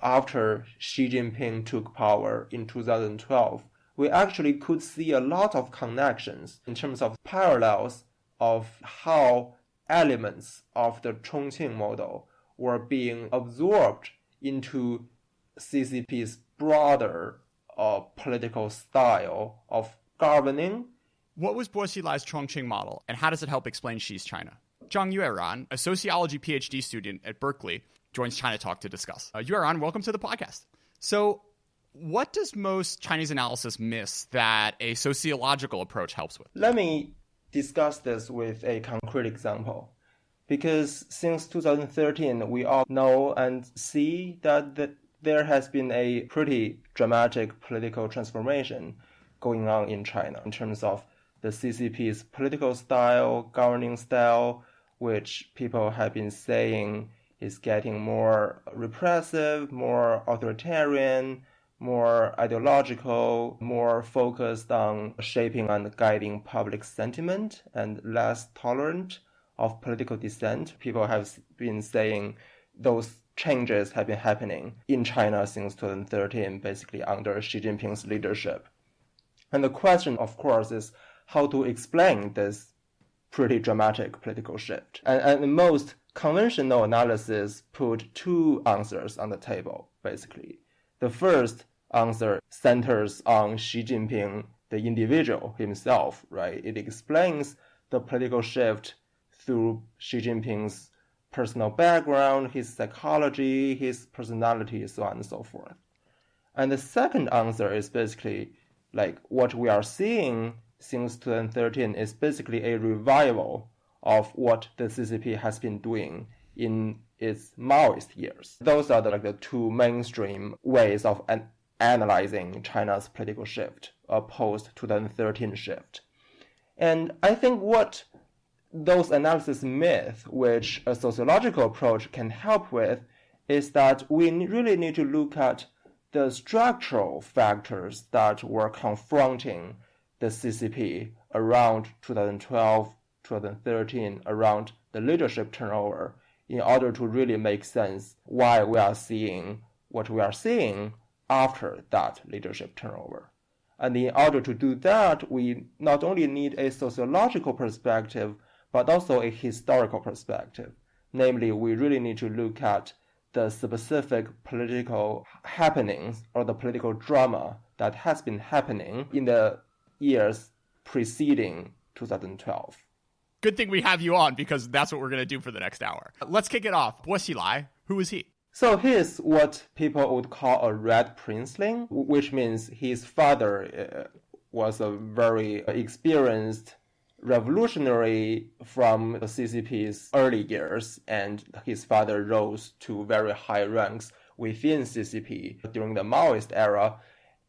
after Xi Jinping took power in 2012, we actually could see a lot of connections in terms of parallels of how elements of the Chongqing model were being absorbed into CCP's broader political style of governing. What was Bo Xilai's Chongqing model, and how does it help explain Xi's China? Zhang Yueran, a sociology PhD student at Berkeley, joins China Talk to discuss. Yueran, welcome to the podcast. So what does most Chinese analysis miss that a sociological approach helps with? Let me discuss this with a concrete example. Because since 2013, we all know and see that there has been a pretty dramatic political transformation going on in China in terms of the CCP's political style, governing style, which people have been saying is getting more repressive, more authoritarian, more ideological, more focused on shaping and guiding public sentiment, and less tolerant of political dissent. People have been saying those changes have been happening in China since 2013, basically under Xi Jinping's leadership. And the question, of course, is how to explain this pretty dramatic political shift. And most conventional analysis put two answers on the table, basically. The first answer centers on Xi Jinping, the individual himself, right? It explains the political shift through Xi Jinping's personal background, his psychology, his personality, so on and so forth. And the second answer is basically like what we are seeing since 2013 is basically a revival of what the CCP has been doing in its Maoist years. Those are the two mainstream ways of analyzing China's political shift, a post-2013 shift. And I think what those analysis myths, which a sociological approach can help with, is that we really need to look at the structural factors that were confronting the CCP around 2012, 2013, around the leadership turnover, in order to really make sense why we are seeing what we are seeing after that leadership turnover. And in order to do that, we not only need a sociological perspective, but also a historical perspective. Namely, we really need to look at the specific political happenings or the political drama that has been happening in the years preceding 2012. Good thing we have you on, because that's what we're going to do for the next hour. Let's kick it off. Bo Xilai, who is he? So he's what people would call a red princeling, which means his father was a very experienced revolutionary from the CCP's early years, and his father rose to very high ranks within CCP during the Maoist era,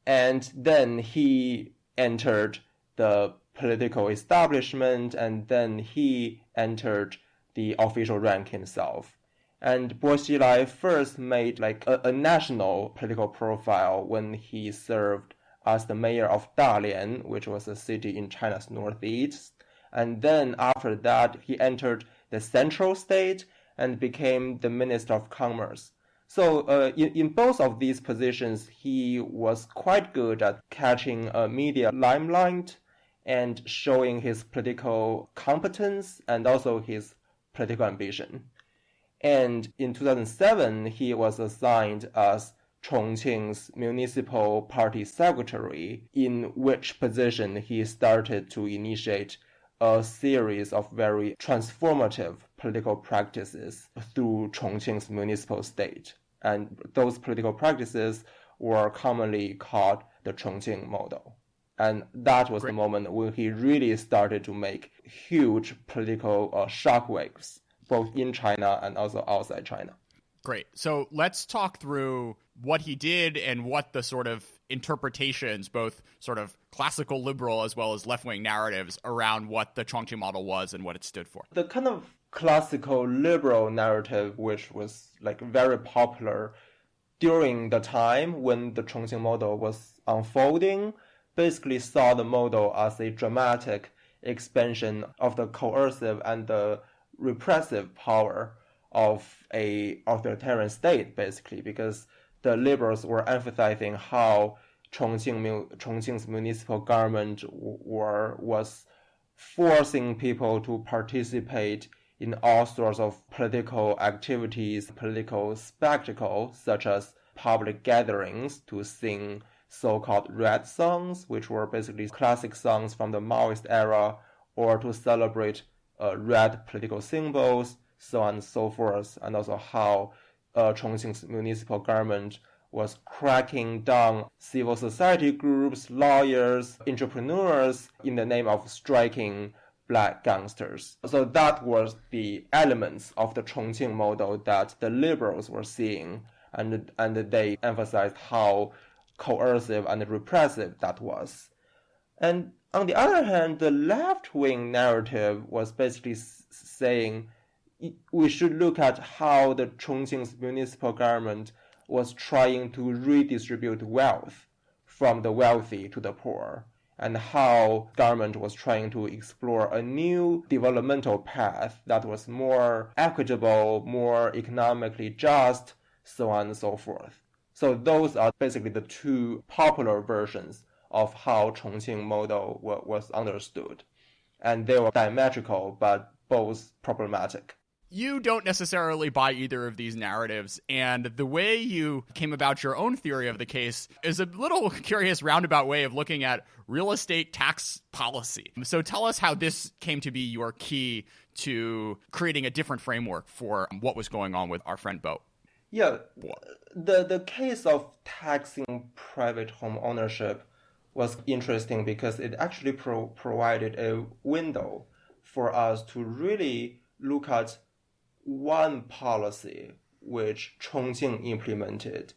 and then he entered the political establishment, and then he entered the official rank himself. And Bo Xilai first made a national political profile when he served as the mayor of Dalian, which was a city in China's northeast. And then after that, he entered the central state and became the Minister of Commerce. So in both of these positions, he was quite good at catching a media limelight and showing his political competence and also his political ambition. And in 2007, he was assigned as Chongqing's municipal party secretary, in which position he started to initiate a series of very transformative political practices through Chongqing's municipal state. And those political practices were commonly called the Chongqing Model. And that was the moment when he really started to make huge political shockwaves, both in China and also outside China. Great. So let's talk through what he did and what the sort of interpretations, both sort of classical liberal as well as left-wing narratives around what the Chongqing model was and what it stood for. The kind of classical liberal narrative, which was very popular during the time when the Chongqing model was unfolding, basically saw the model as a dramatic expansion of the coercive and the repressive power of a authoritarian state, basically, because the liberals were emphasizing how Chongqing's municipal government was forcing people to participate in all sorts of political activities, political spectacles, such as public gatherings to sing so-called red songs, which were basically classic songs from the Maoist era, or to celebrate red political symbols, so on and so forth, and also how Chongqing's municipal government was cracking down civil society groups, lawyers, entrepreneurs in the name of striking black gangsters. So that was the elements of the Chongqing model that the liberals were seeing, and they emphasized how coercive and repressive that was. And on the other hand, the left-wing narrative was basically saying we should look at how the Chongqing's municipal government was trying to redistribute wealth from the wealthy to the poor, and how government was trying to explore a new developmental path that was more equitable, more economically just, so on and so forth. So those are basically the two popular versions of how Chongqing model was understood. And they were diametrical, but both problematic. You don't necessarily buy either of these narratives, and the way you came about your own theory of the case is a little curious roundabout way of looking at real estate tax policy. So tell us how this came to be your key to creating a different framework for what was going on with our friend Bo. Yeah, the case of taxing private home ownership was interesting because it actually provided a window for us to really look at one policy which Chongqing implemented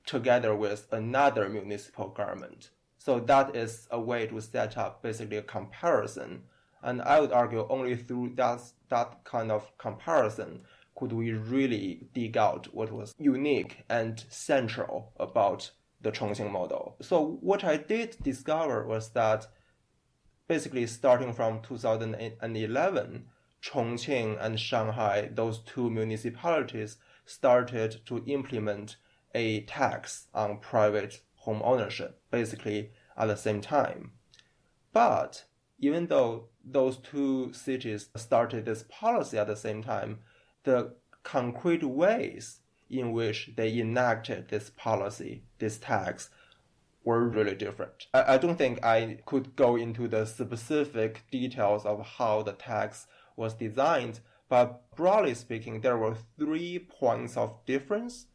together with another municipal government. So that is a way to set up basically a comparison. And I would argue only through that kind of comparison could we really dig out what was unique and central about the Chongqing model. So what I did discover was that basically starting from 2011, Chongqing and Shanghai, those two municipalities, started to implement a tax on private home ownership, basically at the same time. But even though those two cities started this policy at the same time, the concrete ways in which they enacted this policy, this tax, were really different. I don't think I could go into the specific details of how the tax was designed, but broadly speaking, there were 3 points of difference.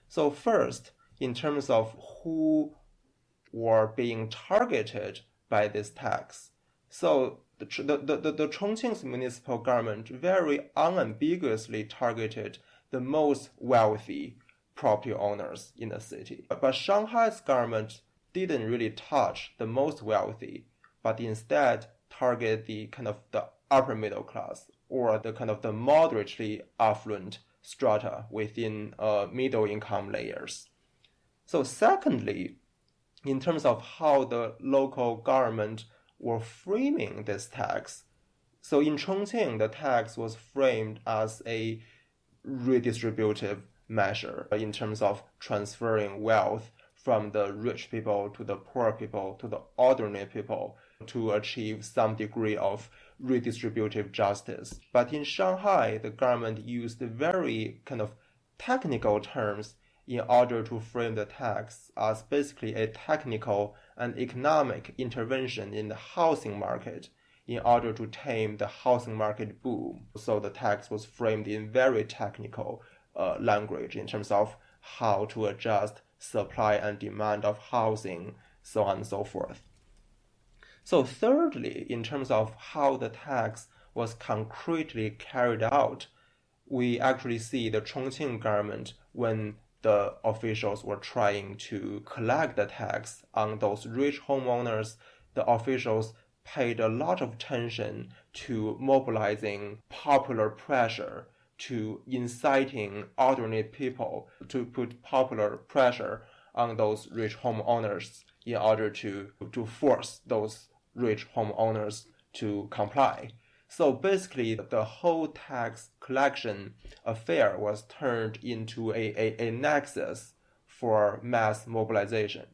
So first, in terms of who were being targeted by this tax. So the Chongqing's municipal government very unambiguously targeted the most wealthy property owners in the city. But Shanghai's government didn't really touch the most wealthy, but instead target the kind of the upper middle class or the kind of the moderately affluent strata within middle income layers. So secondly, in terms of how the local government were framing this tax, so in Chongqing, the tax was framed as a redistributive measure in terms of transferring wealth from the rich people to the poor people to the ordinary people to achieve some degree of redistributive justice. But in Shanghai, the government used very kind of technical terms in order to frame the tax as basically a technical and economic intervention in the housing market in order to tame the housing market boom. So the tax was framed in very technical language in terms of how to adjust supply and demand of housing, so on and so forth. So thirdly, in terms of how the tax was concretely carried out, we actually see the Chongqing government, when the officials were trying to collect the tax on those rich homeowners, the officials paid a lot of attention to mobilizing popular pressure, to inciting ordinary people to put popular pressure on those rich homeowners in order to force those rich homeowners to comply. So basically, the whole tax collection affair was turned into a nexus for mass mobilization.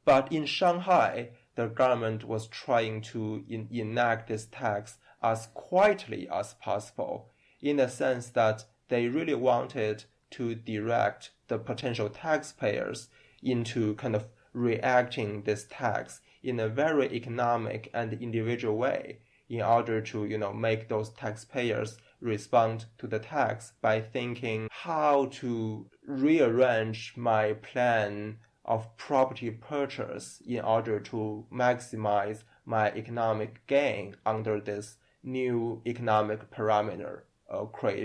But in Shanghai, the government was trying to enact this tax as quietly as possible, in the sense that they really wanted to direct the potential taxpayers into kind of reacting this tax in a very economic and individual way in order to, make those taxpayers respond to the tax by thinking how to rearrange my plan of property purchase in order to maximize my economic gain under this new economic parameter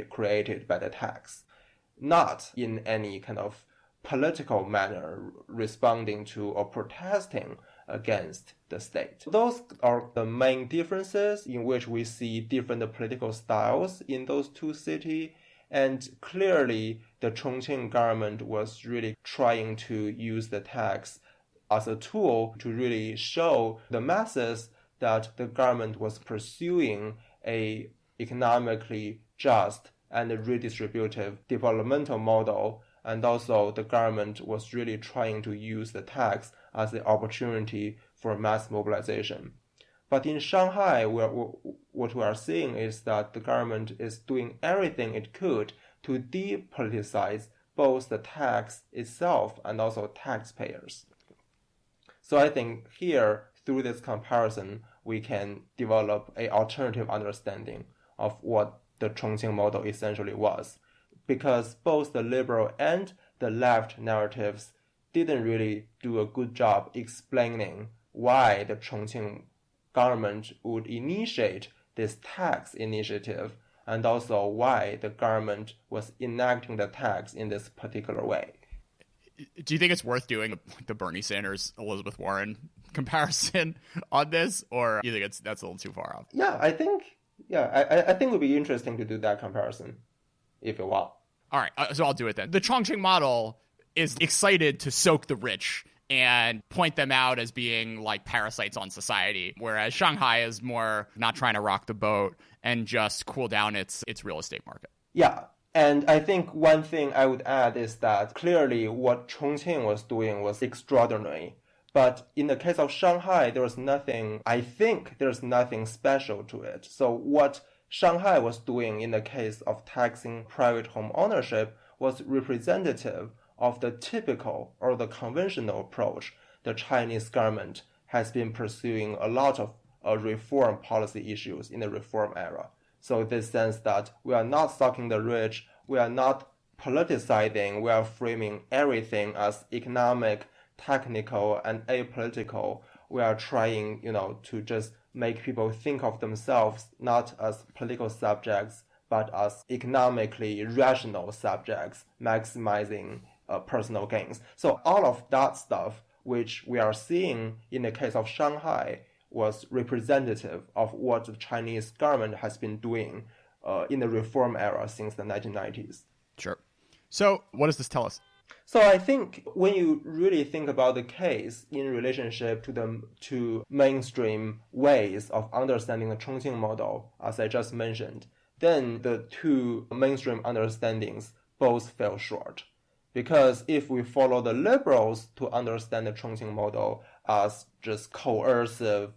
created by the tax, not in any kind of political manner responding to or protesting against the state. Those are the main differences in which we see different political styles in those two cities. And clearly, the Chongqing government was really trying to use the tax as a tool to really show the masses that the government was pursuing a economically just and redistributive developmental model. And also the government was really trying to use the tax as an opportunity for mass mobilization. But in Shanghai, what we are seeing is that the government is doing everything it could to depoliticize both the tax itself and also taxpayers. So I think here, through this comparison, we can develop an alternative understanding of what the Chongqing model essentially was. Because both the liberal and the left narratives didn't really do a good job explaining why the Chongqing government would initiate this tax initiative, and also why the government was enacting the tax in this particular way. Do you think it's worth doing the Bernie Sanders, Elizabeth Warren comparison on this, or do you think that's a little too far off? Yeah, I think it would be interesting to do that comparison if you want. All right, so I'll do it then. The Chongqing model is excited to soak the rich and point them out as being like parasites on society, whereas Shanghai is more not trying to rock the boat and just cool down its real estate market. Yeah, and I think one thing I would add is that clearly what Chongqing was doing was extraordinary. But in the case of Shanghai, there's nothing special to it. So what Shanghai was doing in the case of taxing private home ownership was representative of the typical or the conventional approach the Chinese government has been pursuing a lot of reform policy issues in the reform era. So in this sense that we are not sucking the rich, we are not politicizing, we are framing everything as economic, technical, and apolitical. We are trying, to just make people think of themselves not as political subjects, but as economically rational subjects, maximizing personal gains. So all of that stuff, which we are seeing in the case of Shanghai, was representative of what the Chinese government has been doing in the reform era since the 1990s. Sure. So what does this tell us? So I think when you really think about the case in relationship to mainstream ways of understanding the Chongqing model, as I just mentioned, then the two mainstream understandings both fell short. Because if we follow the liberals to understand the Chongqing model as just coercive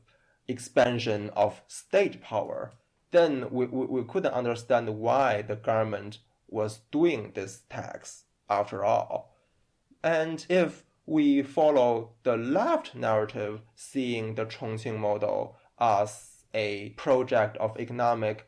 expansion of state power, then we couldn't understand why the government was doing this tax after all. And if we follow the left narrative, seeing the Chongqing model as a project of economic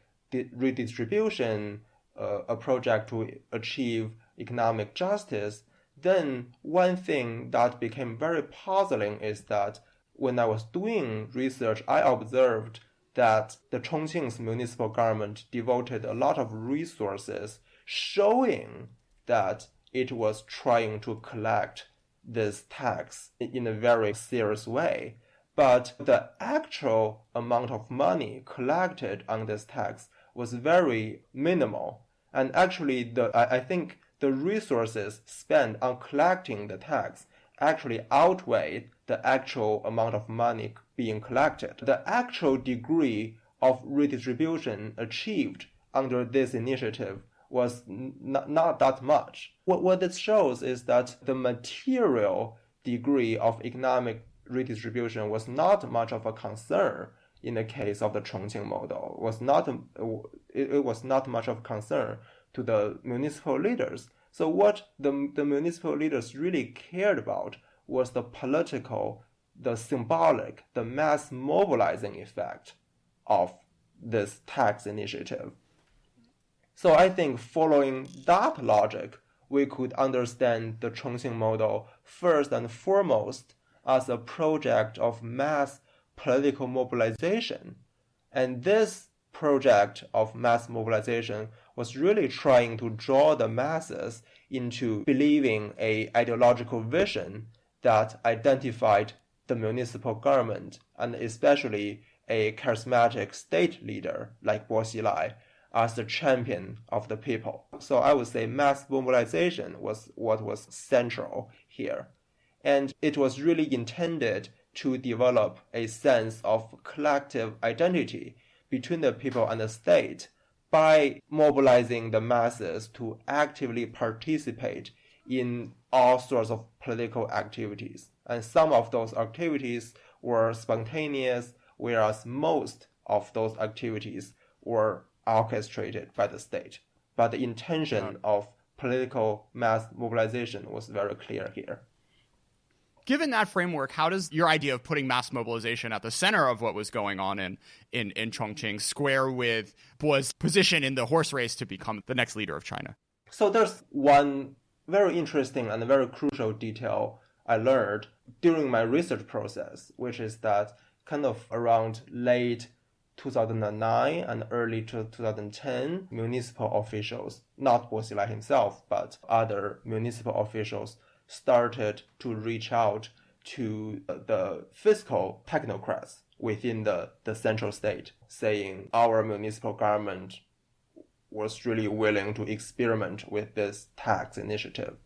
redistribution, a project to achieve economic justice, then one thing that became very puzzling is that when I was doing research, I observed that the Chongqing's municipal government devoted a lot of resources showing that it was trying to collect this tax in a very serious way. But the actual amount of money collected on this tax was very minimal. And actually, I think the resources spent on collecting the tax actually outweighed the actual amount of money being collected. The actual degree of redistribution achieved under this initiative was not that much. What this shows is that the material degree of economic redistribution was not much of a concern in the case of the Chongqing model. It was not much of a concern to the municipal leaders. So what the municipal leaders really cared about was the political, the symbolic, the mass mobilizing effect of this tax initiative. So I think following that logic, we could understand the Chongqing model first and foremost as a project of mass political mobilization. And this project of mass mobilization was really trying to draw the masses into believing an ideological vision that identified the municipal government, and especially a charismatic state leader like Bo Xilai, as the champion of the people. So I would say mass mobilization was what was central here. And it was really intended to develop a sense of collective identity between the people and the state by mobilizing the masses to actively participate in all sorts of political activities. And some of those activities were spontaneous, whereas most of those activities were orchestrated by the state. But the intention of political mass mobilization was very clear here. Given that framework, how does your idea of putting mass mobilization at the center of what was going on in Chongqing square with Bo's position in the horse race to become the next leader of China? So there's one very interesting and very crucial detail I learned during my research process, which is that kind of around late 2009 and early 2010, municipal officials, not Bo Xilai himself, but other municipal officials, started to reach out to the fiscal technocrats within the central state, saying our municipal government was really willing to experiment with this tax initiative.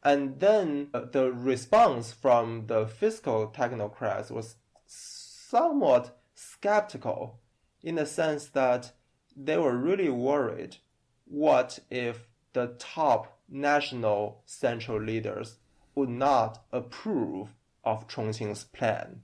And then the response from the fiscal technocrats was somewhat skeptical, in the sense that they were really worried, what if the top national central leaders would not approve of Chongqing's plan,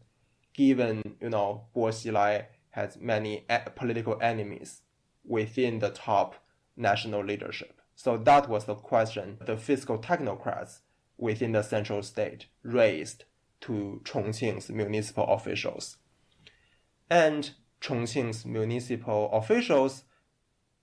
given, Bo Xilai has many political enemies within the top national leadership. So that was the question the fiscal technocrats within the central state raised to Chongqing's municipal officials. And Chongqing's municipal officials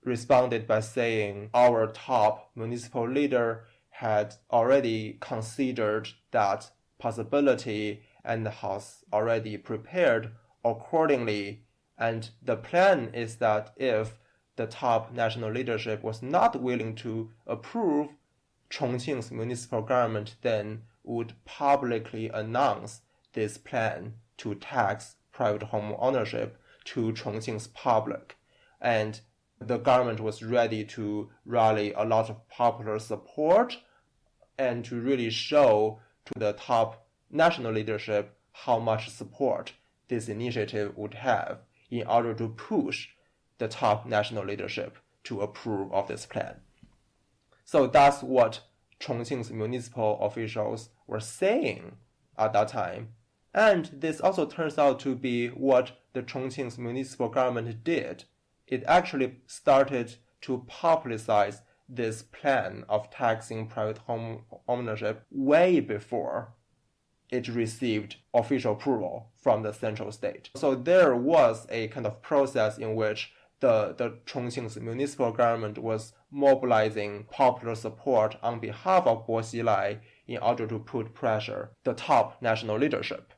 responded by saying our top municipal leader had already considered that possibility and has already prepared accordingly. And the plan is that if the top national leadership was not willing to approve, Chongqing's municipal government then would publicly announce this plan to tax private home ownership to Chongqing's public. And the government was ready to rally a lot of popular support and to really show to the top national leadership how much support this initiative would have in order to push the top national leadership to approve of this plan. So that's what Chongqing's municipal officials were saying at that time. And this also turns out to be what the Chongqing's municipal government did. It actually started to publicize this plan of taxing private home ownership way before it received official approval from the central state. So there was a kind of process in which the Chongqing's municipal government was mobilizing popular support on behalf of Bo Xilai in order to put pressure the top national leadership.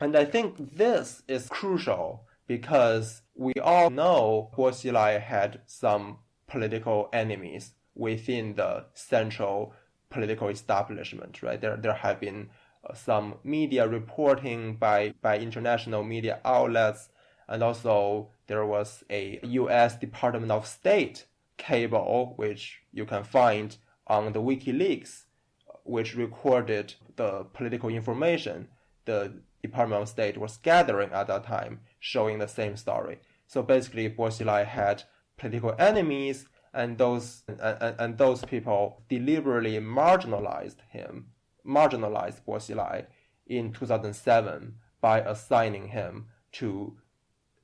And I think this is crucial because we all know Bo Xilai had some political enemies within the central political establishment, right? There have been some media reporting by international media outlets, and also there was a U.S. Department of State cable, which you can find on the WikiLeaks, which recorded the political information the Department of State was gathering at that time, showing the same story. So basically, Bo Xilai had political enemies, and those people deliberately marginalized Bo Xilai in 2007 by assigning him to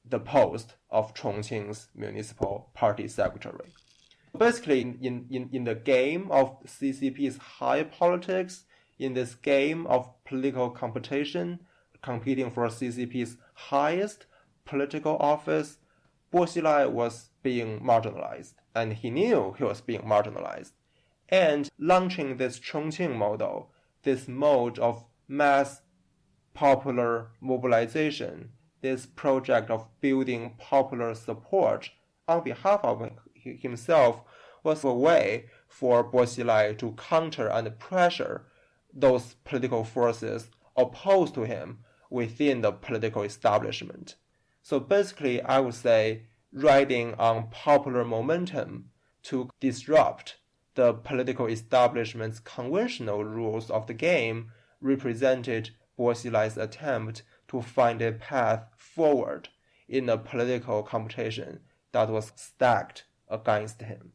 the post of Chongqing's municipal party secretary. Basically, in the game of CCP's high politics, in this game of political competition, competing for CCP's highest political office, Bo Xilai was being marginalized, and he knew he was being marginalized. And launching this Chongqing model, this mode of mass popular mobilization, this project of building popular support on behalf of himself, was a way for Bo Xilai to counter and pressure those political forces opposed to him within the political establishment. So basically, I would say riding on popular momentum to disrupt the political establishment's conventional rules of the game represented Bo Xilai's attempt to find a path forward in a political competition that was stacked against him.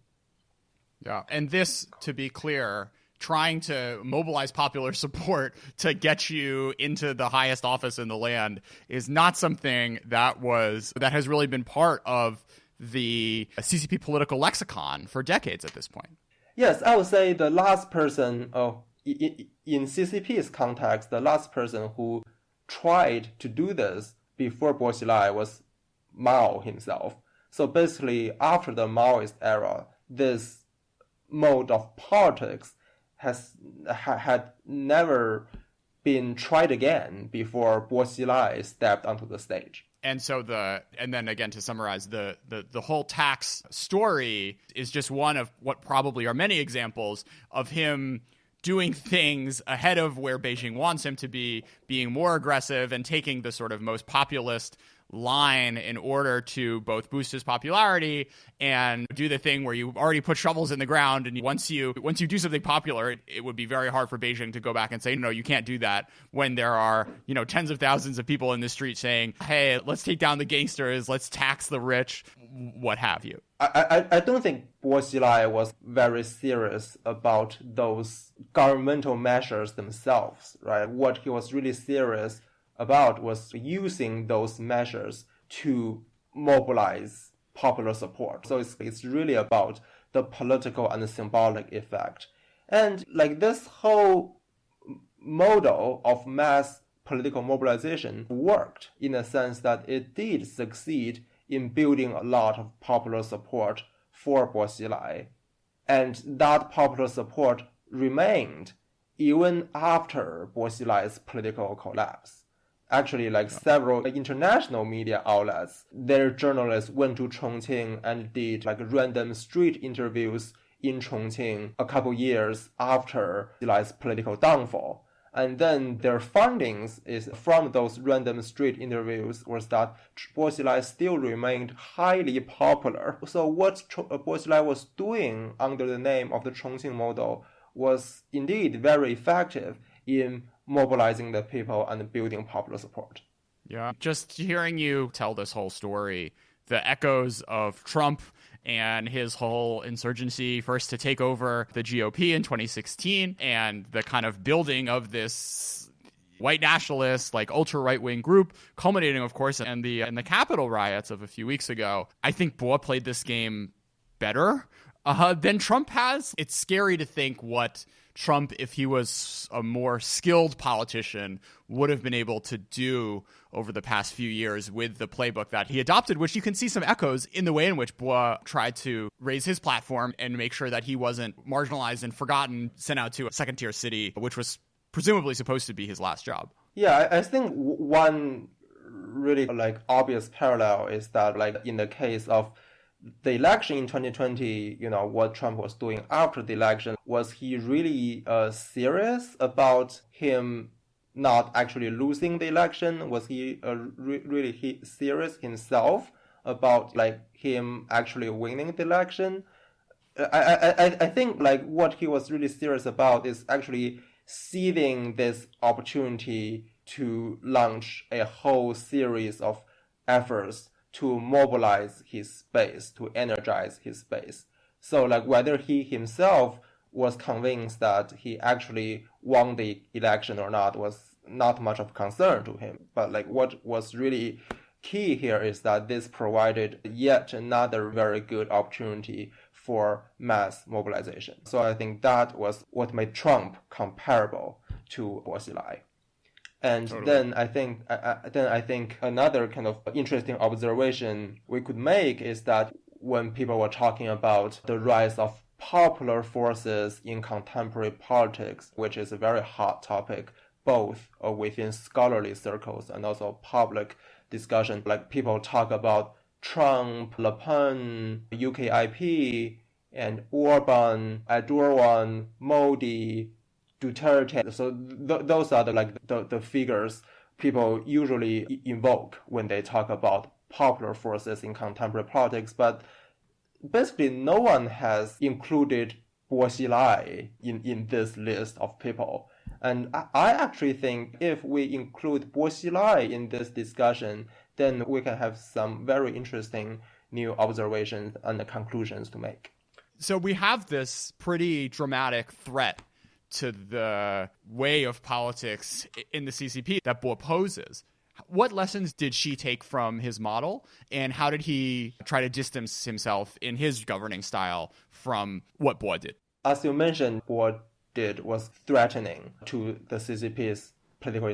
Yeah, and this, to be clear, trying to mobilize popular support to get you into the highest office in the land is not something that has really been part of the CCP political lexicon for decades at this point. Yes, I would say the last person, in CCP's context, the last person who tried to do this before Bo Xilai was Mao himself. So basically, after the Maoist era, this mode of politics had never been tried again before Bo Xilai stepped onto the stage. And so and then again, to summarize, the whole tax story is just one of what probably are many examples of him doing things ahead of where Beijing wants him to be, being more aggressive and taking the sort of most populist line in order to both boost his popularity and do the thing where you already put shovels in the ground, and once you do something popular, it would be very hard for Beijing to go back and say, no, you can't do that, when there are, tens of thousands of people in the street saying, hey, let's take down the gangsters, let's tax the rich, what have you. I don't think Bo Xilai was very serious about those governmental measures themselves, right? What he was really serious about was using those measures to mobilize popular support. So it's really about the political and the symbolic effect. And this whole model of mass political mobilization worked in a sense that it did succeed in building a lot of popular support for Bo Xilai. And that popular support remained even after Bo Xilai's political collapse. Actually, several international media outlets, their journalists went to Chongqing and did random street interviews in Chongqing a couple years after Xilai's political downfall. And then their findings is from those random street interviews was that Bo Xilai still remained highly popular. So what Bo Xilai was doing under the name of the Chongqing model was indeed very effective in mobilizing the people and building popular support. Yeah, just hearing you tell this whole story, the echoes of Trump and his whole insurgency, first to take over the GOP in 2016, and the kind of building of this white nationalist, ultra right-wing group, culminating, of course, in the Capitol riots of a few weeks ago. I think Bo played this game better than Trump has. It's scary to think what Trump, if he was a more skilled politician, would have been able to do over the past few years with the playbook that he adopted, which you can see some echoes in the way in which Bo tried to raise his platform and make sure that he wasn't marginalized and forgotten, sent out to a second-tier city, which was presumably supposed to be his last job. Yeah, I think one really obvious parallel is that in the case of the election in 2020, what Trump was doing after the election, was he really serious about him not actually losing the election? Was he really serious himself about him actually winning the election? I think what he was really serious about is actually seizing this opportunity to launch a whole series of efforts to mobilize his base, to energize his base. So like whether he himself was convinced that he actually won the election or not was not much of concern to him. But like what was really key here is that this provided yet another very good opportunity for mass mobilization. So I think that was what made Trump comparable to Bo Xilai. And totally. Then I think another kind of interesting observation we could make is that when people were talking about the rise of popular forces in contemporary politics, which is a very hot topic, both within scholarly circles and also public discussion, like people talk about Trump, Le Pen, UKIP, and Orban, Erdogan, Modi, Duterte. So those are the figures people usually invoke when they talk about popular forces in contemporary politics. But basically, no one has included Bo Xilai in this list of people. And I actually think if we include Bo Xilai in this discussion, then we can have some very interesting new observations and conclusions to make. So we have this pretty dramatic threat to the way of politics in the CCP that Bo poses. What lessons did Xi take from his model, and how did he try to distance himself in his governing style from what Bo did? As you mentioned, Bo did was threatening to the CCP's political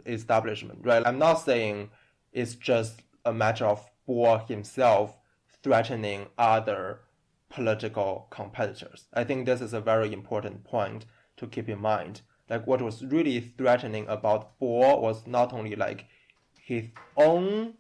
establishment, right? I'm not saying it's just a matter of Bo himself threatening other political competitors. I think this is a very important point to keep in mind. Like what was really threatening about Bo was not only like his own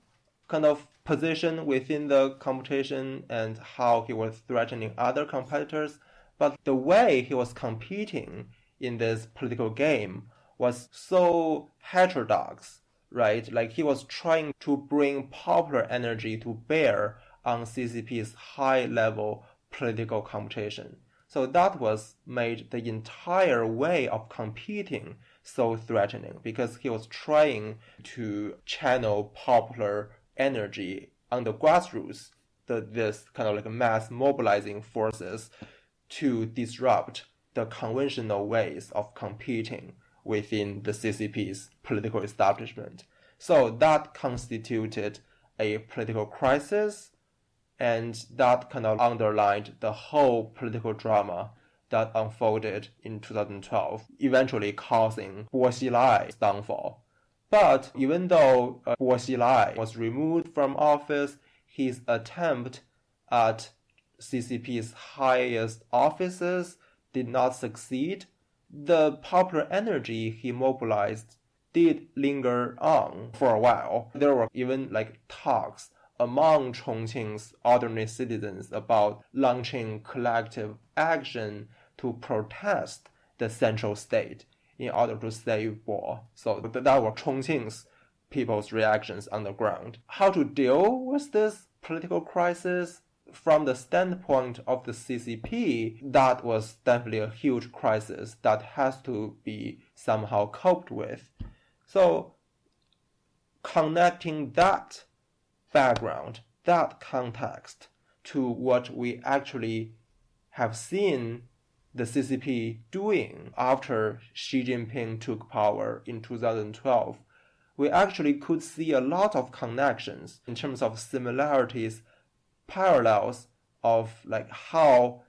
kind of position within the competition and how he was threatening other competitors, but the way he was competing in this political game was so heterodox, right? Like he was trying to bring popular energy to bear on CCP's high-level political competition. So that was made the entire way of competing so threatening, because he was trying to channel popular energy on the grassroots, this kind of like mass mobilizing forces to disrupt the conventional ways of competing within the CCP's political establishment. So that constituted a political crisis, and that kind of underlined the whole political drama that unfolded in 2012, eventually causing Bo Xilai's downfall. But even though Bo Xilai was removed from office, his attempt at CCP's highest offices did not succeed. The popular energy he mobilized did linger on for a while. There were even like talks among Chongqing's ordinary citizens about launching collective action to protest the central state in order to save Bo. So that were Chongqing's people's reactions on the ground. How to deal with this political crisis? From the standpoint of the CCP, that was definitely a huge crisis that has to be somehow coped with. So connecting that background, that context, to what we actually have seen the CCP doing after Xi Jinping took power in 2012, we actually could see a lot of connections in terms of similarities, parallels of like how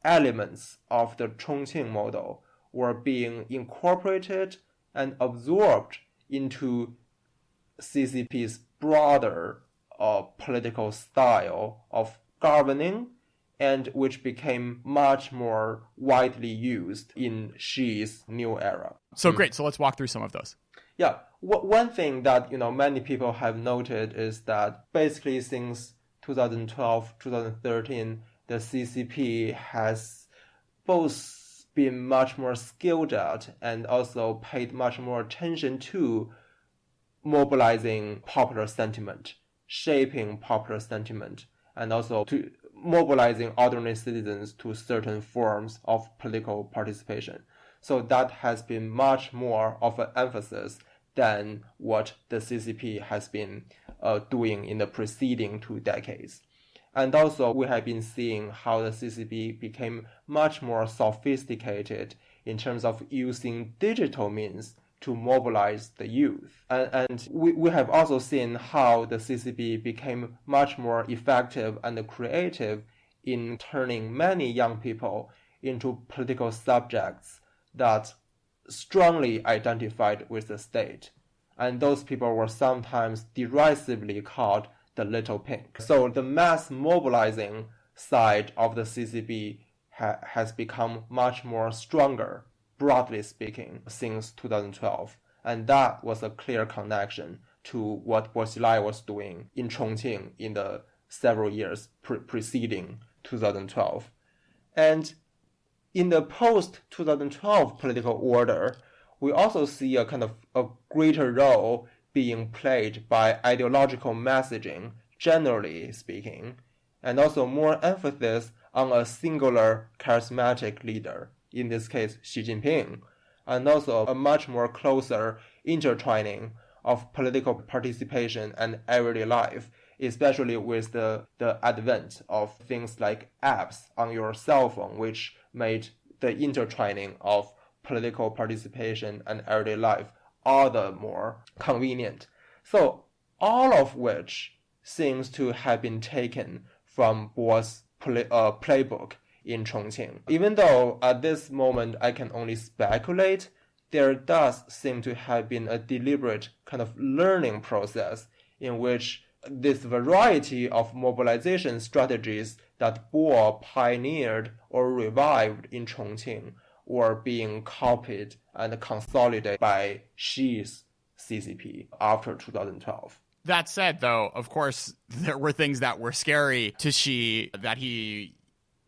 elements of the Chongqing model were being incorporated and absorbed into CCP's broader political style of governing, and which became much more widely used in Xi's new era. So great. So let's walk through some of those. Yeah. One thing that many people have noted is that basically since 2012, 2013, the CCP has both been much more skilled at and also paid much more attention to mobilizing popular sentiment, shaping popular sentiment, and also to mobilizing ordinary citizens to certain forms of political participation. So that has been much more of an emphasis than what the CCP has been doing in the preceding 2 decades. And also, we have been seeing how the CCP became much more sophisticated in terms of using digital means to mobilize the youth. And we have also seen how the CCP became much more effective and creative in turning many young people into political subjects that strongly identified with the state. And those people were sometimes derisively called the little pink. So the mass mobilizing side of the CCP has become much more stronger, broadly speaking, since 2012. And that was a clear connection to what Bo Xilai was doing in Chongqing in the several years preceding 2012. And in the post-2012 political order, we also see a kind of a greater role being played by ideological messaging, generally speaking, and also more emphasis on a singular charismatic leader, in this case Xi Jinping, and also a much more closer intertwining of political participation and everyday life, especially with the advent of things like apps on your cell phone, which made the intertwining of political participation and everyday life all the more convenient. So all of which seems to have been taken from Bo's playbook in Chongqing. Even though at this moment I can only speculate, there does seem to have been a deliberate kind of learning process in which this variety of mobilization strategies that Bo pioneered or revived in Chongqing were being copied and consolidated by Xi's CCP after 2012. That said, though, of course, there were things that were scary to Xi that he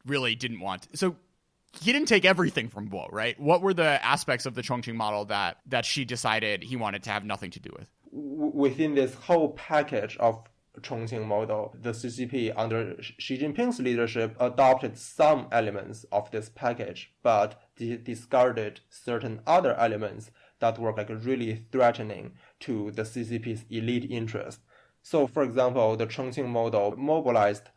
really didn't want. So he didn't take everything from Bo, right? What were the aspects of the Chongqing model that Xi decided he wanted to have nothing to do with? Within this whole package of Chongqing model, the CCP under Xi Jinping's leadership adopted some elements of this package, but discarded certain other elements that were like really threatening to the CCP's elite interest. So, for example, the Chongqing model mobilized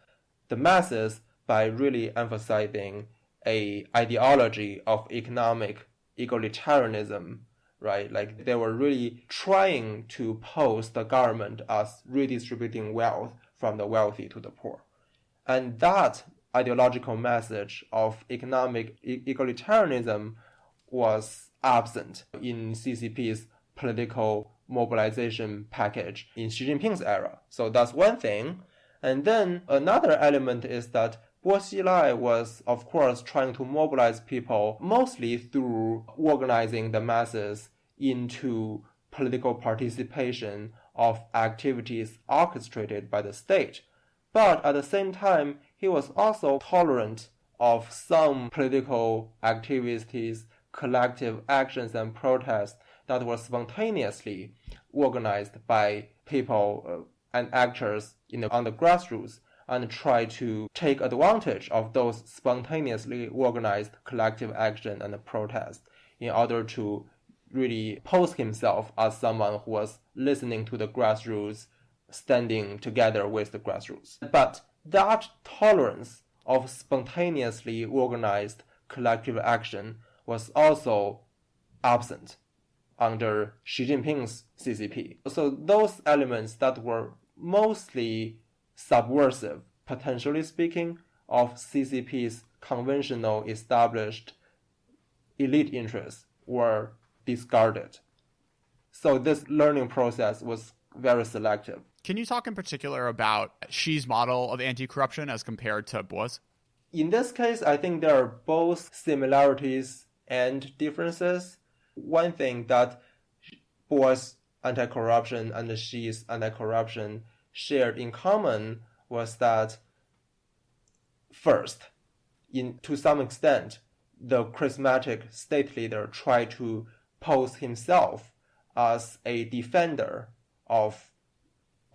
the masses by really emphasizing a ideology of economic egalitarianism, right? Like they were really trying to pose the government as redistributing wealth from the wealthy to the poor. And that ideological message of economic egalitarianism was absent in CCP's political mobilization package in Xi Jinping's era. So that's one thing. And then another element is that Bo Xilai was, of course, trying to mobilize people mostly through organizing the masses into political participation of activities orchestrated by the state. But at the same time, he was also tolerant of some political activities, collective actions and protests that were spontaneously organized by people and actors on the grassroots, and try to take advantage of those spontaneously organized collective action and protest in order to really pose himself as someone who was listening to the grassroots, standing together with the grassroots. But that tolerance of spontaneously organized collective action was also absent under Xi Jinping's CCP. So those elements that were mostly subversive, potentially speaking, of CCP's conventional established elite interests were discarded. So this learning process was very selective. Can you talk in particular about Xi's model of anti-corruption as compared to Bo's? In this case, I think there are both similarities and differences. One thing that Bo's anti-corruption and Xi's anti-corruption shared in common was that, first, to some extent, the charismatic state leader tried to pose himself as a defender of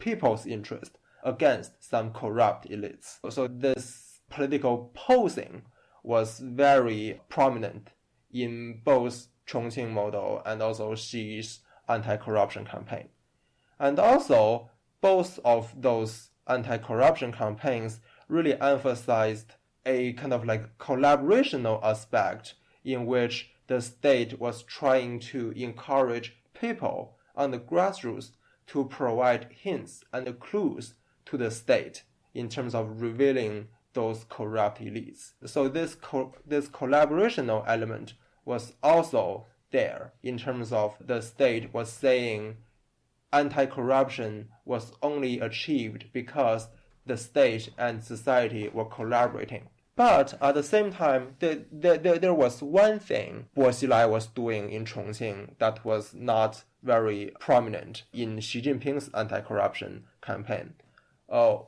people's interest against some corrupt elites. So this political posing was very prominent in both Chongqing model and also Xi's anti-corruption campaign. And also, both of those anti-corruption campaigns really emphasized a kind of like collaborational aspect in which the state was trying to encourage people on the grassroots to provide hints and clues to the state in terms of revealing those corrupt elites. So this collaborational element was also there in terms of the state was saying anti-corruption was only achieved because the state and society were collaborating. But at the same time, there was one thing Bo Xilai was doing in Chongqing that was not very prominent in Xi Jinping's anti-corruption campaign,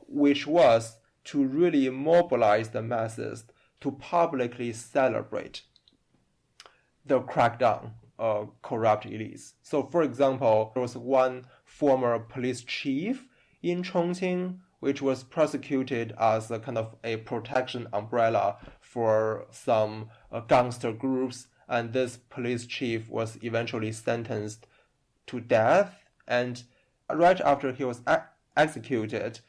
which was to really mobilize the masses to publicly celebrate the crackdown of corrupt elites. So, for example, there was one former police chief in Chongqing which was prosecuted as a kind of a protection umbrella for some gangster groups, and this police chief was eventually sentenced to death. And right after he was executed,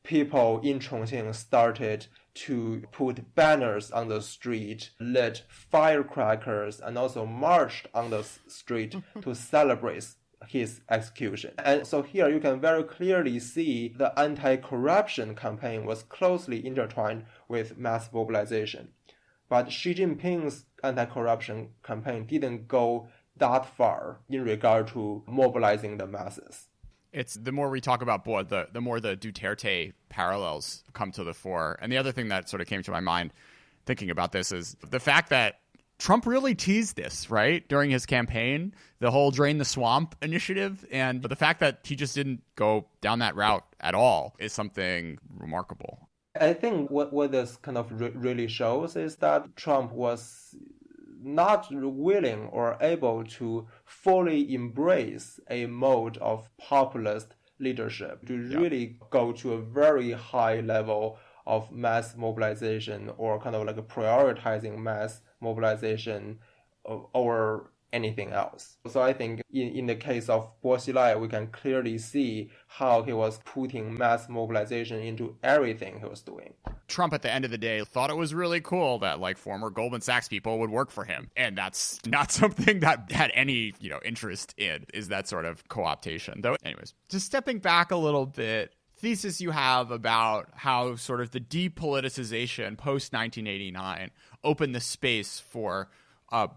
people in Chongqing started to put banners on the street, lit firecrackers, and also marched on the street to celebrate his execution. And so here you can very clearly see the anti-corruption campaign was closely intertwined with mass mobilization. But Xi Jinping's anti-corruption campaign didn't go that far in regard to mobilizing the masses. It's the more we talk about Bo, the more the Duterte parallels come to the fore. And the other thing that sort of came to my mind thinking about this is the fact that Trump really teased this, right, during his campaign, the whole Drain the Swamp initiative. And the fact that he just didn't go down that route at all is something remarkable. I think what this kind of really shows is that Trump was not willing or able to fully embrace a mode of populist leadership, to really go to a very high level of mass mobilization or kind of like a prioritizing mass mobilization over anything else. So I think in the case of Bo Xilai, we can clearly see how he was putting mass mobilization into everything he was doing. Trump, at the end of the day, thought it was really cool that like former Goldman Sachs people would work for him. And that's not something that had any, interest in, is that sort of co-optation. Though, anyways, just stepping back a little bit, thesis you have about how sort of the depoliticization post-1989 opened the space for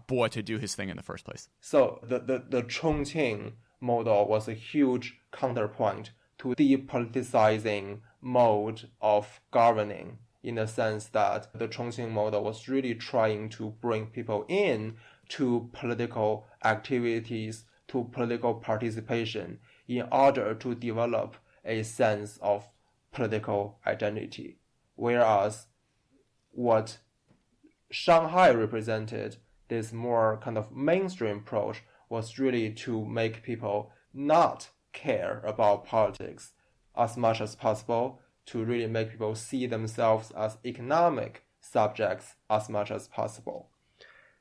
Bo to do his thing in the first place. So the Chongqing model was a huge counterpoint to depoliticizing mode of governing, in the sense that the Chongqing model was really trying to bring people in to political activities, to political participation, in order to develop a sense of political identity. Whereas what Shanghai represented, this more kind of mainstream approach, was really to make people not care about politics as much as possible, to really make people see themselves as economic subjects as much as possible.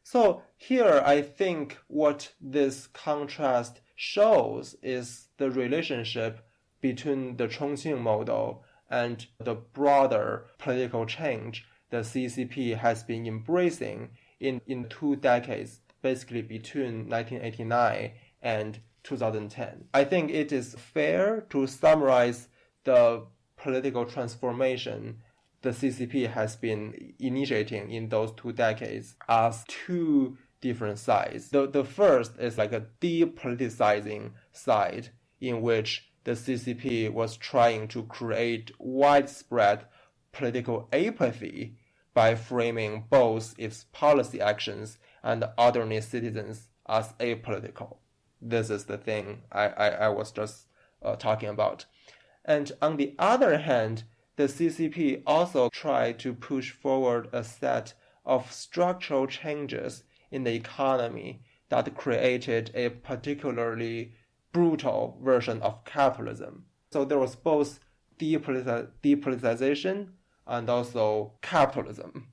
So here I think what this contrast shows is the relationship between the Chongqing model and the broader political change the CCP has been embracing in 2 decades, basically between 1989 and 2010. I think it is fair to summarize the political transformation the CCP has been initiating in those 2 decades as 2 different sides. The first is like a depoliticizing side, in which the CCP was trying to create widespread political apathy by framing both its policy actions and ordinary citizens as apolitical. This is the thing I was just talking about. And on the other hand, the CCP also tried to push forward a set of structural changes in the economy that created a particularly brutal version of capitalism. So there was both depoliticization and also capitalism.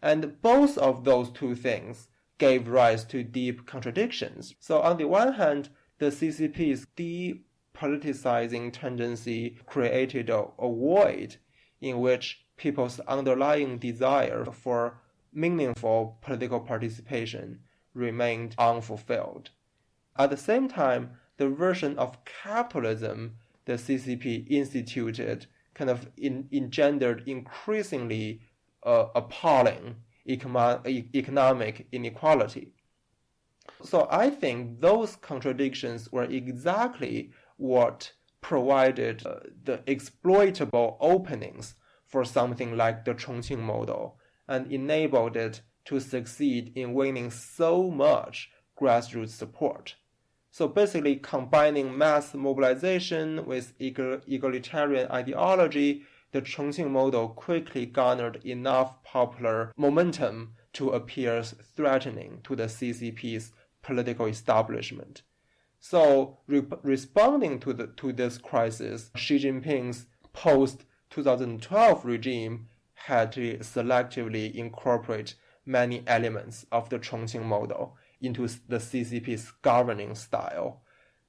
And both of those 2 things gave rise to deep contradictions. So on the one hand, the CCP's depoliticizing tendency created a void in which people's underlying desire for meaningful political participation remained unfulfilled. At the same time, the version of capitalism the CCP instituted kind of engendered increasingly appalling economic inequality. So I think those contradictions were exactly what provided the exploitable openings for something like the Chongqing model and enabled it to succeed in winning so much grassroots support. So basically combining mass mobilization with egalitarian ideology, the Chongqing model quickly garnered enough popular momentum to appear threatening to the CCP's political establishment. So responding to this crisis, Xi Jinping's post-2012 regime had to selectively incorporate many elements of the Chongqing model into the CCP's governing style.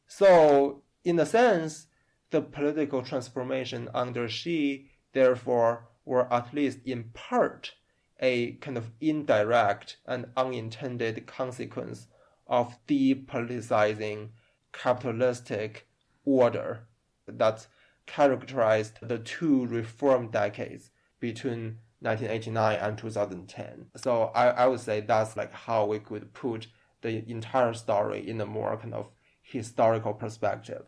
So, in a sense, the political transformation under Xi, therefore, were at least in part a kind of indirect and unintended consequence of depoliticizing capitalistic order that characterized the two reform decades between 1989 and 2010. So I would say that's like how we could put the entire story in a more kind of historical perspective.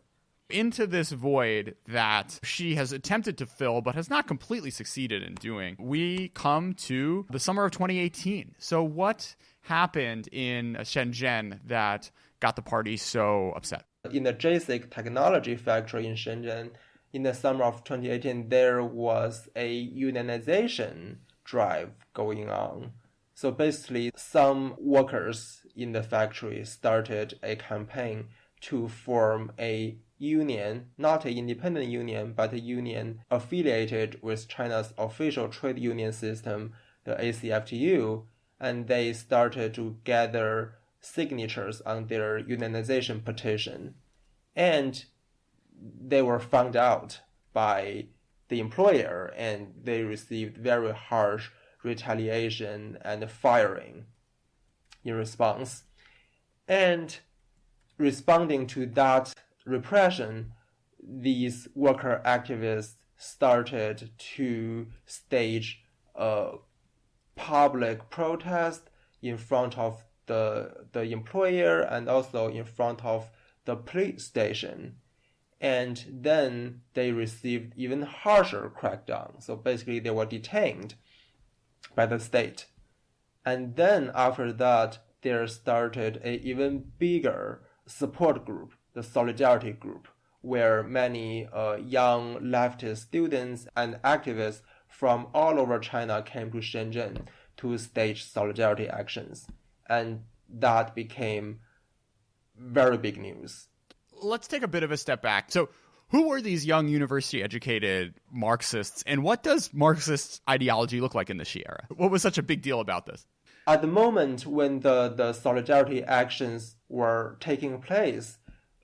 Into this void that Xi has attempted to fill but has not completely succeeded in doing, we come to the summer of 2018. So what happened in Shenzhen that got the party so upset? In the Jasic technology factory in Shenzhen, in the summer of 2018, there was a unionization drive going on. So basically, some workers in the factory started a campaign to form a union, not an independent union, but a union affiliated with China's official trade union system, the ACFTU, and they started to gather signatures on their unionization petition. And they were found out by the employer, and they received very harsh retaliation and firing in response. And responding to that repression, these worker activists started to stage a public protest in front of the employer and also in front of the police station. And then they received even harsher crackdown. So basically they were detained by the state. And then after that, there started an even bigger support group, the Solidarity Group, where many young leftist students and activists from all over China came to Shenzhen to stage solidarity actions. And that became very big news. Let's take a bit of a step back. So who were these young university-educated Marxists, and what does Marxist ideology look like in the Xi era? What was such a big deal about this? At the moment when the solidarity actions were taking place,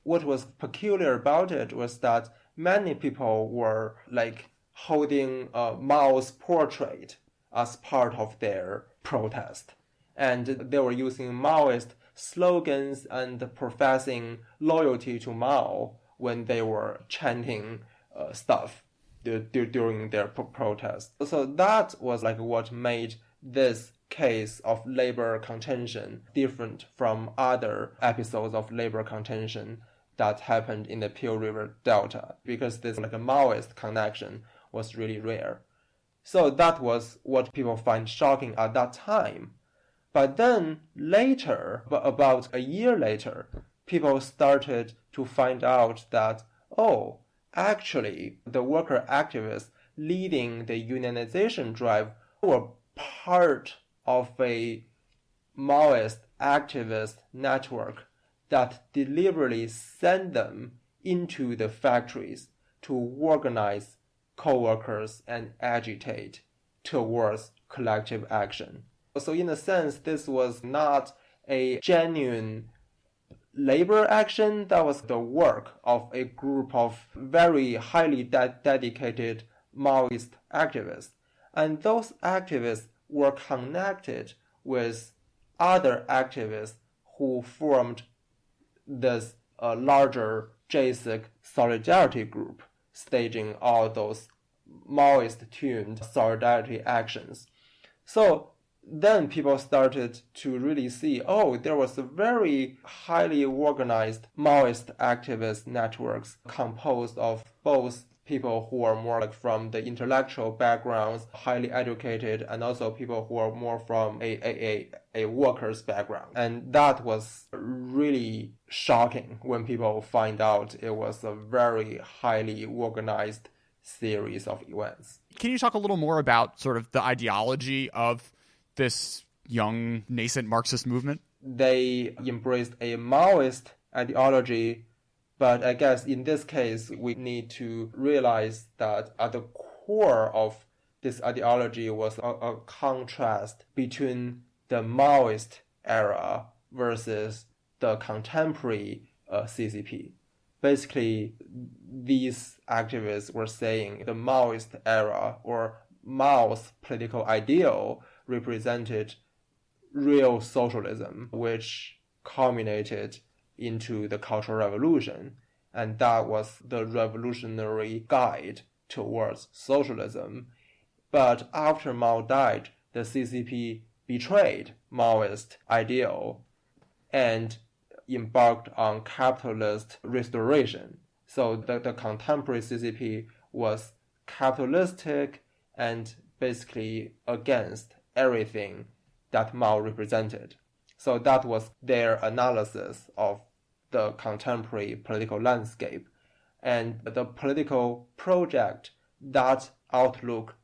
what was peculiar about it was that many people were like holding Mao's portrait as part of their protest. And they were using Maoist slogans and professing loyalty to Mao when they were chanting stuff during their protest. So that was like what made this case of labor contention different from other episodes of labor contention that happened in the Pearl River Delta, because this like a Maoist connection was really rare. So that was what people find shocking at that time. But then later, about a year later, people started to find out that, oh, actually, the worker activists leading the unionization drive were part of a Maoist activist network that deliberately sent them into the factories to organize co-workers and agitate towards collective action. So in a sense, this was not a genuine labor action. That was the work of a group of very highly dedicated Maoist activists. And those activists were connected with other activists who formed this larger Jasic solidarity group, staging all those Maoist-tuned solidarity actions. So then people started to really see, there was a very highly organized Maoist activist networks composed of both people who are more like from the intellectual backgrounds, highly educated, and also people who are more from a worker's background. And that was really shocking when people find out it was a very highly organized series of events. Can you talk a little more about sort of the ideology of this young nascent Marxist movement? They embraced a Maoist ideology, but I guess in this case, we need to realize that at the core of this ideology was a contrast between the Maoist era versus the contemporary CCP. Basically, these activists were saying the Maoist era or Mao's political ideal represented real socialism, which culminated into the Cultural Revolution. And that was the revolutionary guide towards socialism. But after Mao died, the CCP betrayed Maoist ideal and embarked on capitalist restoration. So the contemporary CCP was capitalistic and basically against everything that Mao represented. So that was their analysis of the contemporary political landscape. And the political project that outlook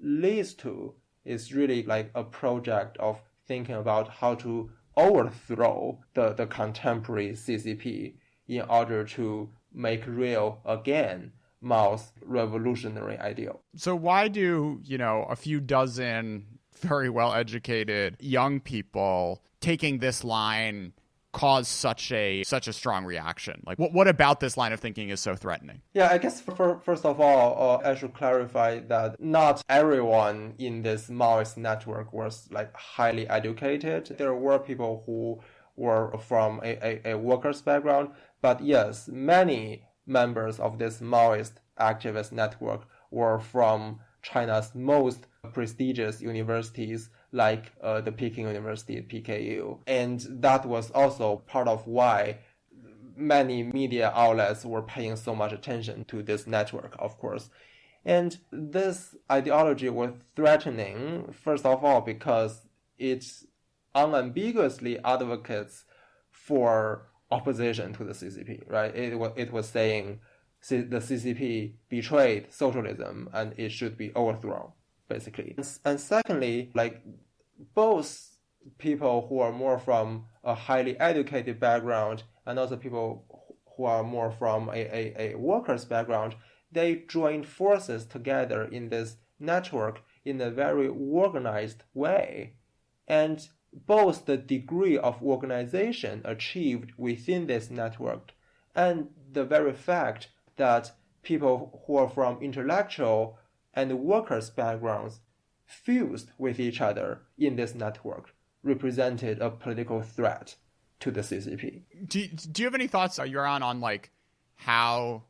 leads to is really like a project of thinking about how to overthrow the contemporary CCP in order to make real again Mao's revolutionary ideal. So why do, a few dozen very well-educated young people taking this line cause such a strong reaction? Like, what about this line of thinking is so threatening? Yeah, I guess first of all, I should clarify that not everyone in this Maoist network was like highly educated. There were people who were from a worker's background, but yes, many members of this Maoist activist network were from China's most prestigious universities like the Peking University, PKU. And that was also part of why many media outlets were paying so much attention to this network, of course. And this ideology was threatening, first of all, because it unambiguously advocates for opposition to the CCP, right? It was saying the CCP betrayed socialism and it should be overthrown, basically. And secondly, like both people who are more from a highly educated background and also people who are more from a worker's background, they joined forces together in this network in a very organized way. And both the degree of organization achieved within this network and the very fact that people who are from intellectual and workers' backgrounds fused with each other in this network represented a political threat to the CCP. Do you have any thoughts, Yueran, on like how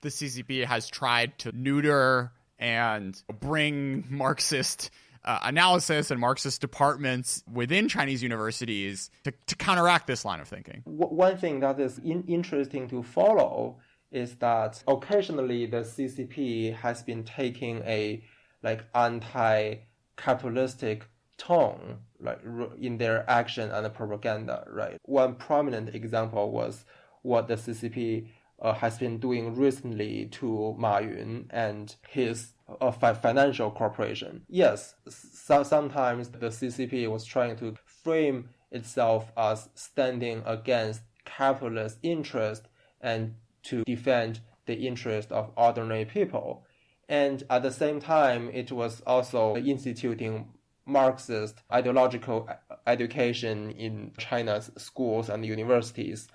the CCP has tried to neuter and bring Marxist analysis and Marxist departments within Chinese universities to counteract this line of thinking? One thing that is interesting to follow is that occasionally the CCP has been taking a like anti-capitalistic tone like in their action and propaganda, right? One prominent example was what the CCP has been doing recently to Ma Yun and his financial corporation. Yes, sometimes the CCP was trying to frame itself as standing against capitalist interest and to defend the interest of ordinary people. And at the same time, it was also instituting Marxist ideological education in China's schools and universities.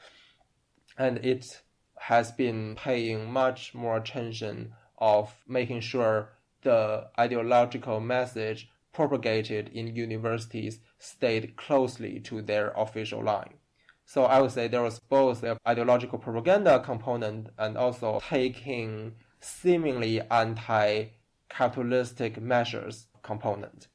And it has been paying much more attention of making sure the ideological message propagated in universities stayed closely to their official line. So I would say there was both an ideological propaganda component and also taking seemingly anti-capitalistic measures component.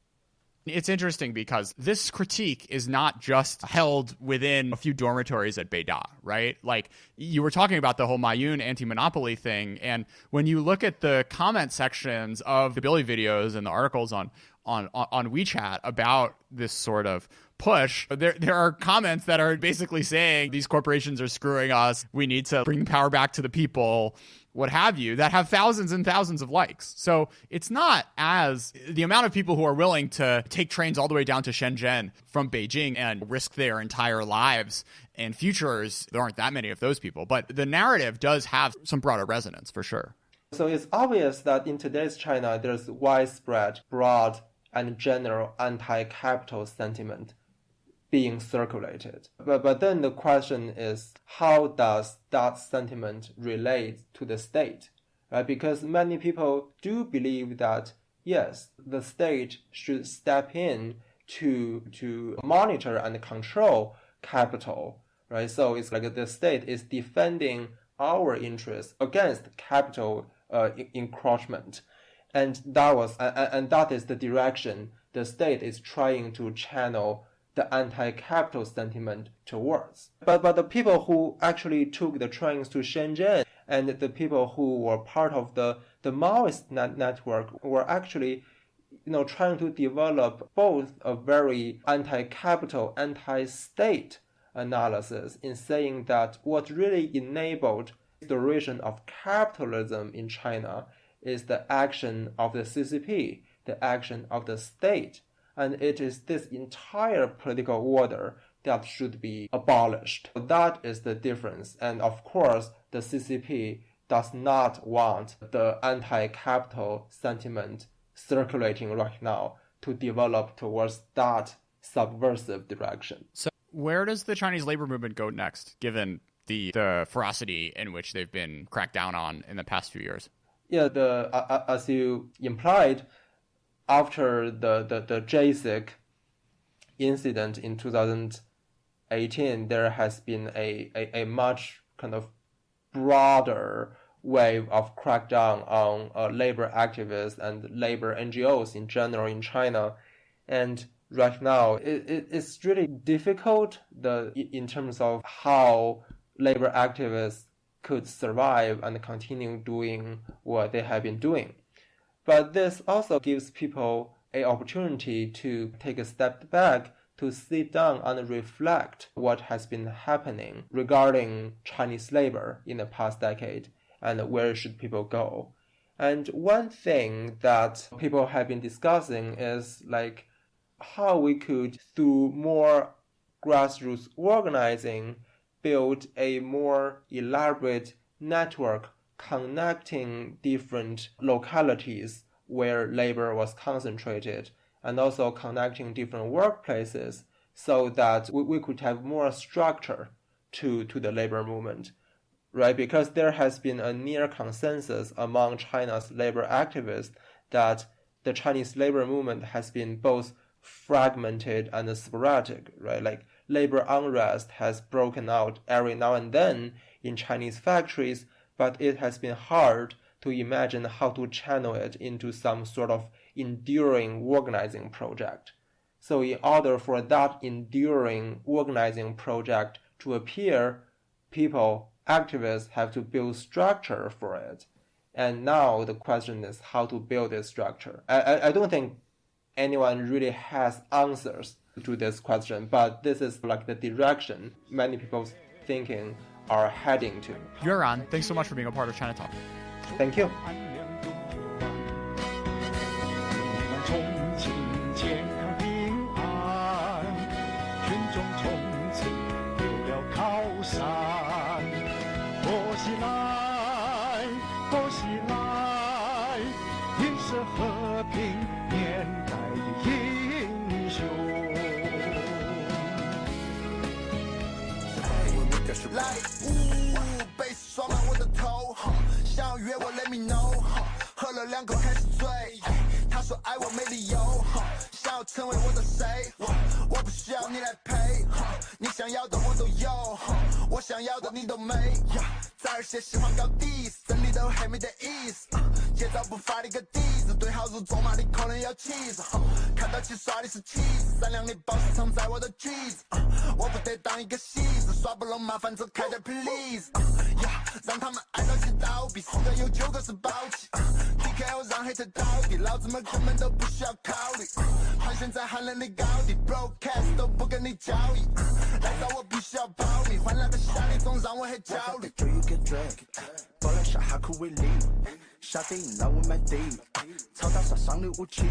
It's interesting because this critique is not just held within a few dormitories at Beida, right? Like you were talking about the whole Mayun anti-monopoly thing. And when you look at the comment sections of the Billy videos and the articles on WeChat about this sort of push, there are comments that are basically saying these corporations are screwing us. We need to bring power back to the people, what have you, that have thousands and thousands of likes. So it's not as the amount of people who are willing to take trains all the way down to Shenzhen from Beijing and risk their entire lives and futures. There aren't that many of those people, but the narrative does have some broader resonance for sure. So it's obvious that in today's China, there's widespread, broad, and general anti-capital sentiment being circulated. But then the question is, how does that sentiment relate to the state? Right? Because many people do believe that, yes, the state should step in to monitor and control capital. Right? So it's like the state is defending our interests against capital encroachment. And that is the direction the state is trying to channel the anti-capital sentiment towards. But the people who actually took the trains to Shenzhen and the people who were part of the Maoist network were actually trying to develop both a very anti-capital, anti-state analysis in saying that what really enabled the restoration of capitalism in China is the action of the CCP, the action of the state. And it is this entire political order that should be abolished. That is the difference. And of course, the CCP does not want the anti-capital sentiment circulating right now to develop towards that subversive direction. So where does the Chinese labor movement go next, given the ferocity in which they've been cracked down on in the past few years? Yeah, as you implied, after the Jasic incident in 2018, there has been a much kind of broader wave of crackdown on labor activists and labor NGOs in general in China. And right now, it's really difficult in terms of how labor activists could survive and continue doing what they have been doing. But this also gives people an opportunity to take a step back, to sit down and reflect what has been happening regarding Chinese labor in the past decade and where should people go. And one thing that people have been discussing is like how we could, through more grassroots organizing, build a more elaborate network connecting different localities where labor was concentrated and also connecting different workplaces so that we could have more structure to the labor movement, right? Because there has been a near consensus among China's labor activists that the Chinese labor movement has been both fragmented and sporadic, right? Like labor unrest has broken out every now and then in Chinese factories, but it has been hard to imagine how to channel it into some sort of enduring organizing project. So in order for that enduring organizing project to appear, people, activists have to build structure for it. And now the question is how to build this structure. I don't think anyone really has answers to this question, but this is like the direction many people thinking are heading to. Yueran, thanks so much for being a part of China Talk. Thank you. Let me know，喝了2口开始醉。说爱我没理由，想要成为我的谁，我不需要你来陪，你想要的我都有，我想要的你都没，在而些喜欢搞 diss， 真理都还没得意思，节奏不发的个底子，对号入座嘛你可能要气死，看到起耍的是气势，善良的宝石藏在我的句子，我不得当一个戏子，耍不拢麻烦就开点 please， 让他们爱到起倒闭，10个有9个是宝气，DKO 让黑车倒地，老子们根本都不需要考虑，盘旋在寒冷的高地 ，broadcast 都不跟你交易，来找我必须要保密，换来的下你总让我很焦虑。爆料下哈库为例，下电影让我买地，超大杀伤力武器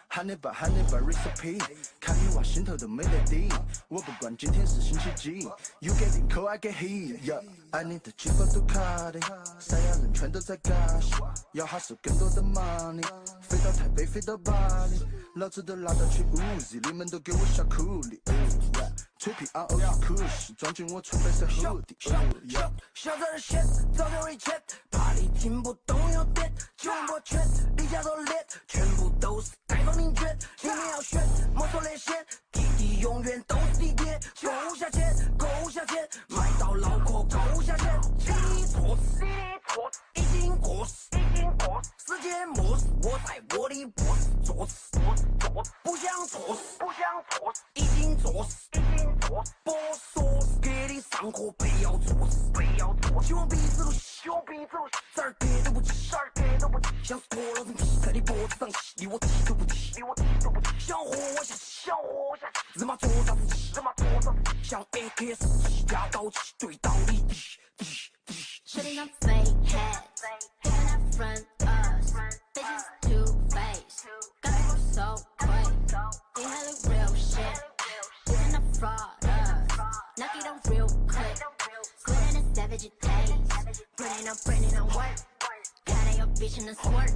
，Hannibal recipe， 看你娃心头都没得底，我不管今天是星期几 ，You getting cold I get heat， 爱你的几个杜卡迪，三亚人全都在嘎西，要哈手更多的 money， 飞到台北飞到巴黎，老子都拿到去Uzi，你们都给我下苦力，吹皮 ROG 可惜，装进我纯白色 hoodie， 小子的 shit 早就 reject， 怕你听不懂有点，就我圈，离家都裂，全部都是带风领卷，你们要选，摸索连线，地底永远都是地铁，勾下钱，勾下钱，买到脑壳勾下钱，你错死，已经过时，世界末日，我在我的卧室作死，不想作死，已经作死，不说是给你上课非要作死，希望鼻子都细，这儿给都不起，想是拖老子皮在你脖子上吸，离我提都不提，想活下去，日妈做啥子气，像 AK47 加高器对到你Shitting on fake heads, picking up front us. They just two-faced, got me go so quick. They hella real shit, picking up fraud knock it on real quick. Squid in a savage taste, printing on work. Got your bitch in a squirt,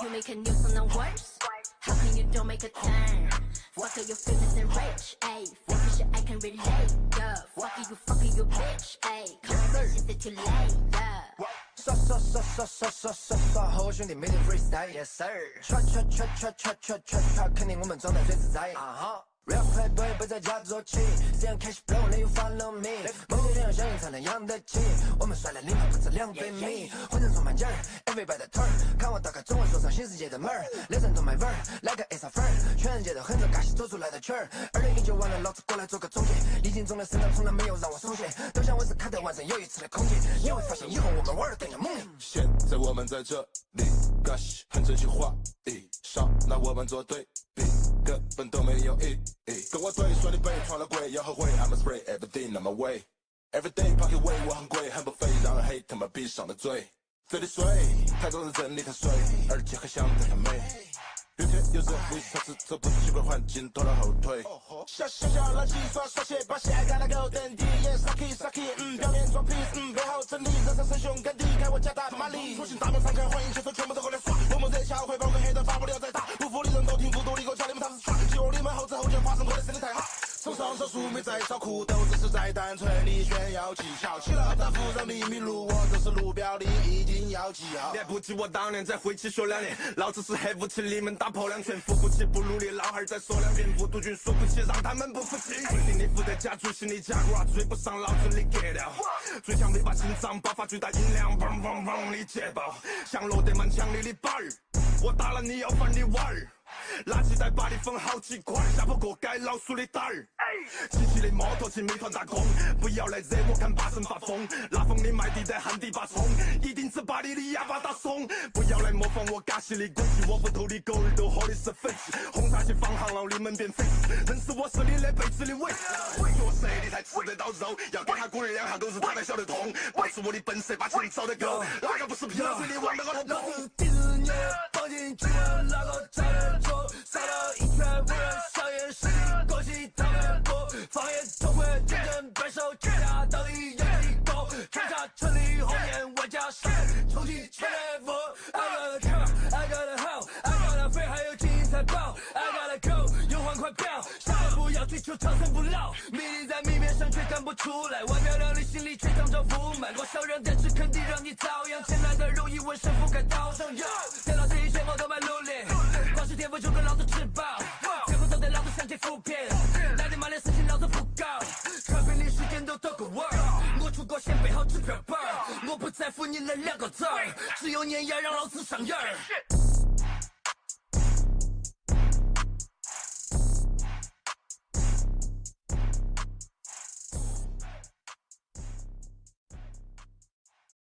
you make a news on the worst. How come you don't make a turn? Fuck you famous and rich, ayy. Fuck shit I can relate, yeah. Fuck you bitch, ayy. Conversations that too late, yeah. 刷好兄弟每天 freestyle yes sir， 刷肯定我们状态最自在Real playboy 不在家做起，这样 cash flow 能有 follow me， 梦想这样响应才能养得起，我们帅的领导不止2杯米，混成充满劲儿 ，everybody turn， 看我打开中文说唱新世界的门儿，脸上都买纹儿，来个 ASA 粉儿，全世界都哼着嘎西走出来的曲儿，2019完了，老子过来做个总结，历经中的生长从来没有让我松懈，都想我是卡特完成又一次的空姐，你会发现以后我们玩的更加猛烈。现在我们在这里，嘎西很真心话一上，拿我们做对比，根本都没有意义。跟我对说你被闯了柜要后悔 ，I'm a spray everything on my way，every day pocket way 我很贵，很不费，让人黑他妈闭上了嘴。嘴里水，太多人真理太水，而且还想得太美。有天有人为啥子走不出习惯环境拖了后腿？小垃圾耍些把鞋盖了狗等地，也 sucky， 表面装 peace， 背后真理，人生生凶干地，看我加大马力，属性大门敞开，欢迎选手全部都过来耍，我们这下回报跟黑的发不了再大，不服的人都听不懂理，我教你们他是耍，希望你们后知后觉发生过的实力太好。从上手术没在少苦斗，只是在单纯地炫耀技巧，起了大夫让你迷路，我就是路标里一定要记好。来不及我当年在晦气学2年，老子是黑武器，你们打破2拳，扶不起不努力，老汉再说2遍，复读军输不起，让他们不服气。规定你负责假主席，你假瓜追不上老子，你 get 掉。最强没把心脏爆发最大音量，嗡嗡嗡你接爆，像罗德曼枪里的板儿，我打了你要翻你碗儿。垃圾袋把你分好几块，下不过该老鼠的胆儿。骑起的摩托骑美团打工，不要来惹我看8神发疯。拉风的麦地在旱地拔葱，一定只把你的哑巴打松。不要来模仿我嘎西的轨迹，我不偷的狗儿都喝的是粉气。红茶去放行了，你们变粉丝，认识我是你的辈子的尾巴。脚色你才吃得到肉，要给他鼓2下狗日他才晓得痛。保持我的本色，把钱找得够，哪个不是拼了命的往那个头蹦？第4年放进去了，哪个找得着？杀了1圈无人上演实力，恭喜他们不放眼中国，真正白手起家到底有几高？天下成立后面万家上，重庆全来福 I got a car, I got a house, I got a 飞还有金银财宝 I got a go 有换快票，下一步要追求长生不老，命运在在明面上却看不出来，外表靓丽，心里却藏着不满。过小人的只肯定让你遭殃，前来的容易纹身覆盖刀上。电脑这一切我都蛮努力，光是天赋就跟老子吃饱，全部都对老子向前扶贫，来点满脸事情老子不搞，咖啡里时间都偷个味儿，我出国先备好支票本，我不在乎你那2个字儿，只有碾压让老子上瘾儿。